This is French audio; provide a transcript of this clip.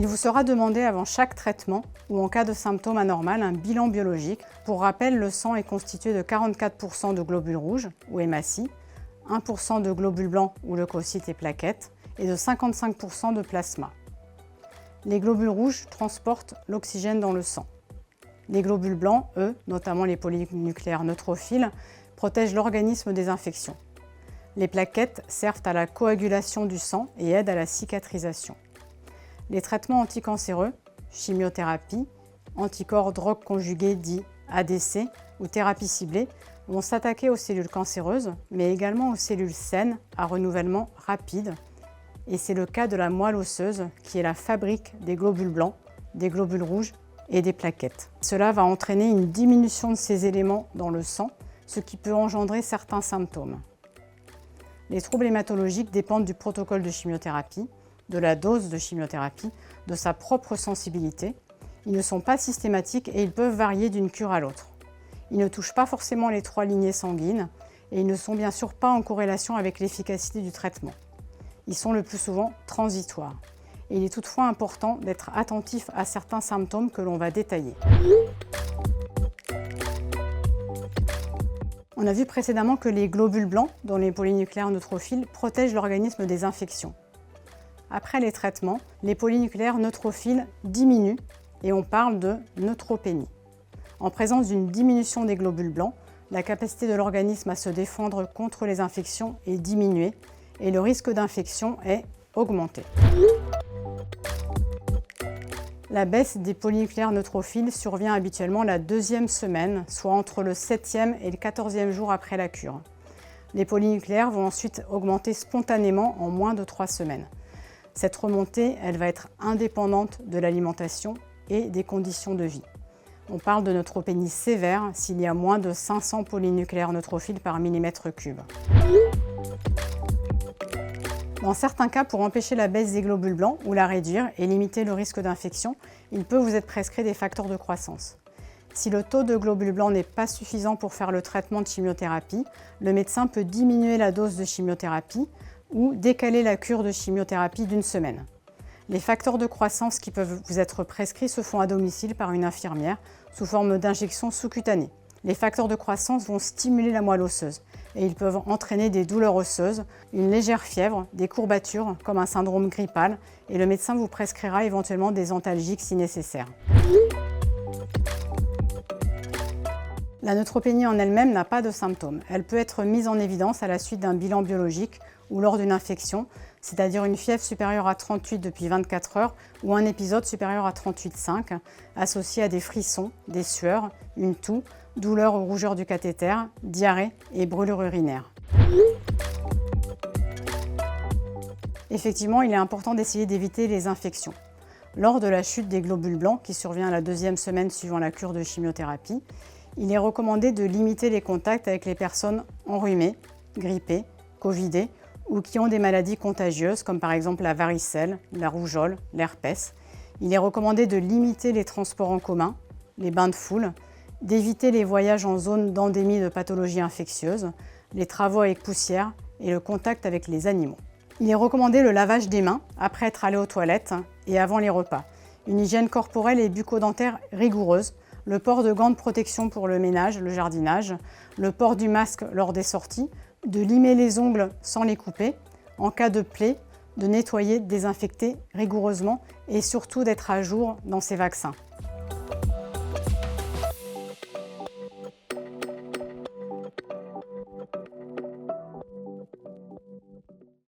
Il vous sera demandé avant chaque traitement ou en cas de symptômes anormaux un bilan biologique. Pour rappel, le sang est constitué de 44% de globules rouges ou hématies, 1% de globules blancs ou leucocytes et plaquettes et de 55% de plasma. Les globules rouges transportent l'oxygène dans le sang. Les globules blancs, eux, notamment les polynucléaires neutrophiles, protègent l'organisme des infections. Les plaquettes servent à la coagulation du sang et aident à la cicatrisation. Les traitements anticancéreux, chimiothérapie, anticorps drogue conjugués dits ADC ou thérapie ciblée vont s'attaquer aux cellules cancéreuses, mais également aux cellules saines à renouvellement rapide. Et c'est le cas de la moelle osseuse, qui est la fabrique des globules blancs, des globules rouges et des plaquettes. Cela va entraîner une diminution de ces éléments dans le sang, ce qui peut engendrer certains symptômes. Les troubles hématologiques dépendent du protocole de chimiothérapie, de la dose de chimiothérapie, de sa propre sensibilité. Ils ne sont pas systématiques et ils peuvent varier d'une cure à l'autre. Ils ne touchent pas forcément les 3 lignées sanguines et ils ne sont bien sûr pas en corrélation avec l'efficacité du traitement. Ils sont le plus souvent transitoires. Et il est toutefois important d'être attentif à certains symptômes que l'on va détailler. On a vu précédemment que les globules blancs, dont les polynucléaires neutrophiles, protègent l'organisme des infections. Après les traitements, les polynucléaires neutrophiles diminuent et on parle de neutropénie. En présence d'une diminution des globules blancs, la capacité de l'organisme à se défendre contre les infections est diminuée et le risque d'infection est augmenté. La baisse des polynucléaires neutrophiles survient habituellement la 2e semaine, soit entre le 7e et le 14e jour après la cure. Les polynucléaires vont ensuite augmenter spontanément en moins de 3 semaines. Cette remontée, elle va être indépendante de l'alimentation et des conditions de vie. On parle de neutropénie sévère s'il y a moins de 500 polynucléaires neutrophiles par millimètre cube. Dans certains cas, pour empêcher la baisse des globules blancs ou la réduire et limiter le risque d'infection, il peut vous être prescrit des facteurs de croissance. Si le taux de globules blancs n'est pas suffisant pour faire le traitement de chimiothérapie, le médecin peut diminuer la dose de chimiothérapie ou décaler la cure de chimiothérapie d'1 semaine. Les facteurs de croissance qui peuvent vous être prescrits se font à domicile par une infirmière sous forme d'injections sous-cutanées. Les facteurs de croissance vont stimuler la moelle osseuse et ils peuvent entraîner des douleurs osseuses, une légère fièvre, des courbatures comme un syndrome grippal et le médecin vous prescrira éventuellement des antalgiques si nécessaire. La neutropénie en elle-même n'a pas de symptômes. Elle peut être mise en évidence à la suite d'un bilan biologique ou lors d'une infection, c'est-à-dire une fièvre supérieure à 38 depuis 24 heures ou un épisode supérieur à 38,5, associé à des frissons, des sueurs, une toux, douleur ou rougeur du cathéter, diarrhée et brûlure urinaire. Effectivement, il est important d'essayer d'éviter les infections. Lors de la chute des globules blancs, qui survient à la 2e semaine suivant la cure de chimiothérapie, il est recommandé de limiter les contacts avec les personnes enrhumées, grippées, covidées ou qui ont des maladies contagieuses comme par exemple la varicelle, la rougeole, l'herpès. Il est recommandé de limiter les transports en commun, les bains de foule, d'éviter les voyages en zone d'endémie de pathologies infectieuses, les travaux avec poussière et le contact avec les animaux. Il est recommandé le lavage des mains après être allé aux toilettes et avant les repas, une hygiène corporelle et bucco-dentaire rigoureuse, le port de gants de protection pour le ménage, le jardinage, le port du masque lors des sorties, de limer les ongles sans les couper, en cas de plaie, de nettoyer, de désinfecter rigoureusement et surtout d'être à jour dans ses vaccins.